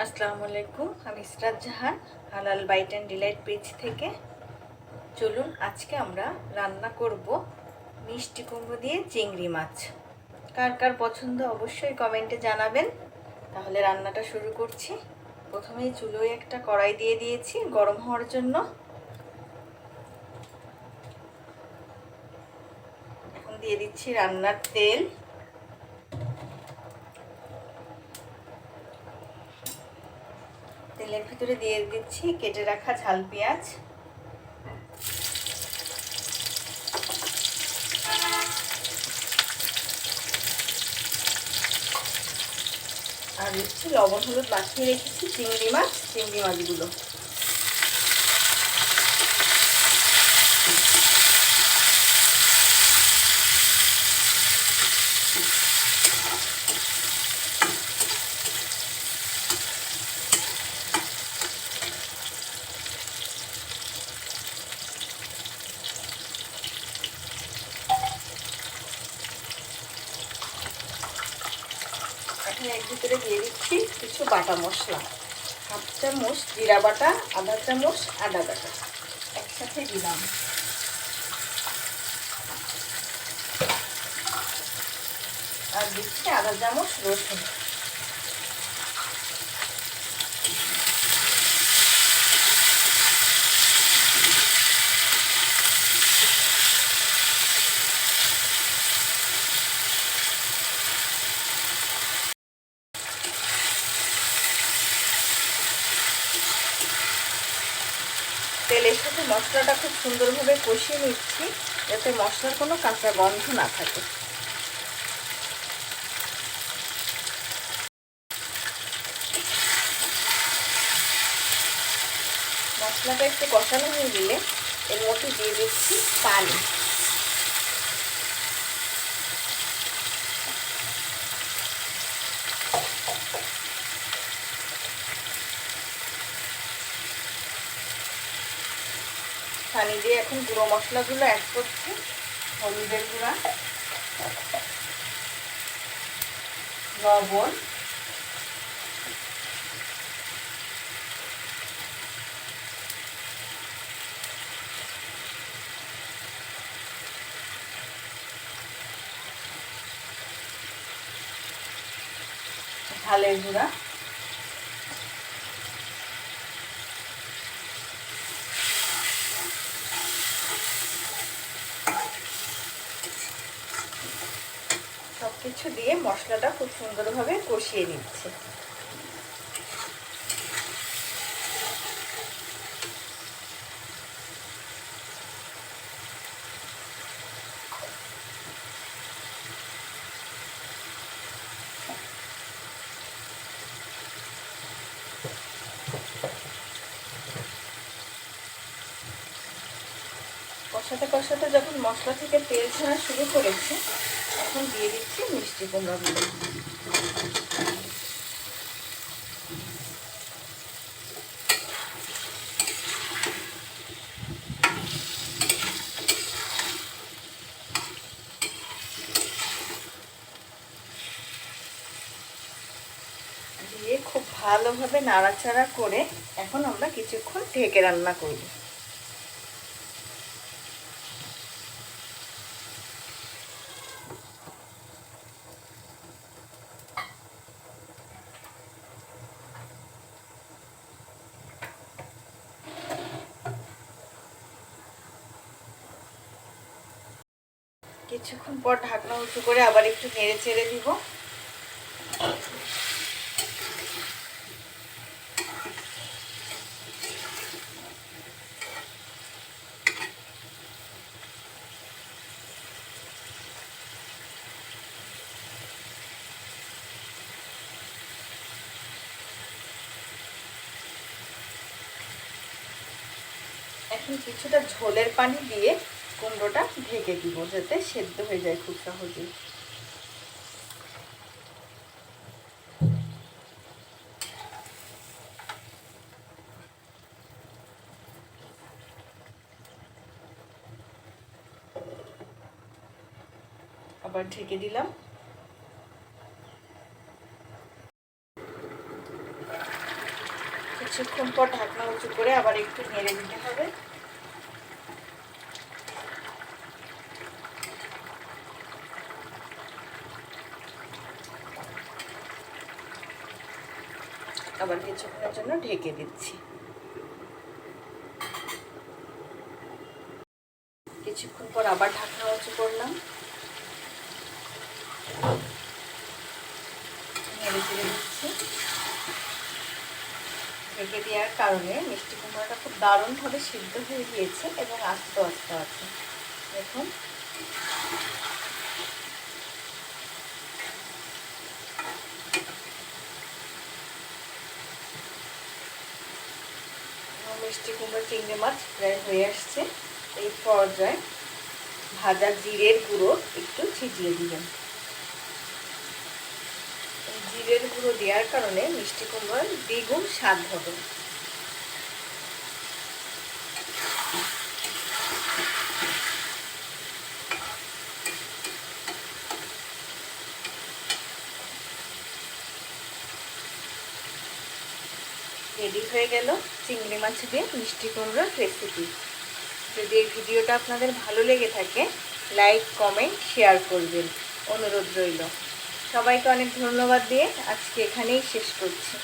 আসসালামু আলাইকুম, আমি ইসরাত জাহান, হালাল বাইট অ্যান্ড ডিলাইট পেজ থেকে। চলুন আজকে আমরা রান্না করব মিষ্টি কুমড়ো দিয়ে চিংড়ি মাছ। কার কার পছন্দ অবশ্যই কমেন্টে জানাবেন। তাহলে রান্নাটা শুরু করছি। প্রথমেই চুলোয় একটা কড়াই দিয়ে দিয়েছি গরম হওয়ার জন্য। এখন দিয়ে দিচ্ছি রান্নার তেল। তেলের ভিতরে দিয়ে দিচ্ছি কেটে রাখা ঝাল পেঁয়াজ, আর দিচ্ছি লবণ হলুদ মাখিয়ে রেখেছি চিংড়ি মাছগুলো। এখন এর ভিতরে দিয়ে দিচ্ছি কিছু বাটা মশলা, হাফ চামচ জিরা বাটা, আধা চামচ আদা বাটা একসাথে দিলাম। আর দিচ্ছি আধা চামচ রসুন। তেলের সাথে মশলাটা খুব সুন্দরভাবে কষিয়ে নিচ্ছি, যাতে মশলার কোনো কাঁচা গন্ধ না থাকে। মশলাটা একটু কষানো হয়ে গেলে এর মধ্যে দিয়ে দিচ্ছি পানি। পানি দিয়ে এখন গুঁড়ো মশলাগুলো অ্যাড করছি। হলুদের গুঁড়া, লবণ, ঝালের গুঁড়া, সবকিছু দিয়ে মশলাটা খুব সুন্দরভাবে কষিয়ে নিচ্ছে। কষাতে কষাতে যখন মশলা থেকে তেল ছাড়া শুরু করেছে, এখন দিয়ে দিচ্ছি মিষ্টি কুমড়াগুলো। দিয়ে খুব ভালোভাবে নাড়াচাড়া করে এখন আমরা কিছুক্ষণ ঢেকে রান্না করব। কিছুক্ষণ পর ঢাকনা উঁচু করে আবার একটু নেড়ে চেড়ে দিব। এখন কিছুটা ঝোলের পানি দিয়ে কুমড়োটা ঢেকে দিব, যাতে সেদ্ধ হয়ে যায় খুব সহজেই। আবার ঢেকে দিলাম। কিছুক্ষণ পর ঢাকনা উঁচু করে আবার একটু নেড়ে দিতে হবে। আবার কিছুক্ষণের জন্য ঢেকে দিচ্ছি। কিছুক্ষণ পর আবার ঢাকনা উঁচু করলাম, নেড়ে চেড়ে দিচ্ছি। ঢেকে দেওয়ার কারণে মিষ্টি কুমড়াটা খুব দারুণভাবে সিদ্ধ হয়ে গিয়েছে এবং আস্তে আস্তে আছে। দেখুন মিষ্টি কুমড়া চিংড়ি মাছ প্রায় হয়ে আসছে। এই পর্যায়ে ভাজা জিরের গুঁড়ো একটু ছিটিয়ে দিবেন। জিরের গুঁড়ো দেওয়ার কারণে মিষ্টি কুমড়ার দ্বিগুণ স্বাদ হবে। রেডি হয়ে গেল চিংড়ি মাছ দিয়ে মিষ্টি কুমড়ার রেসিপি। যদি এই ভিডিওটা আপনাদের ভালো লেগে থাকে লাইক কমেন্ট শেয়ার করবেন, অনুরোধ রইল। সবাইকে অনেক ধন্যবাদ দিয়ে আজকে এখানেই শেষ করছি।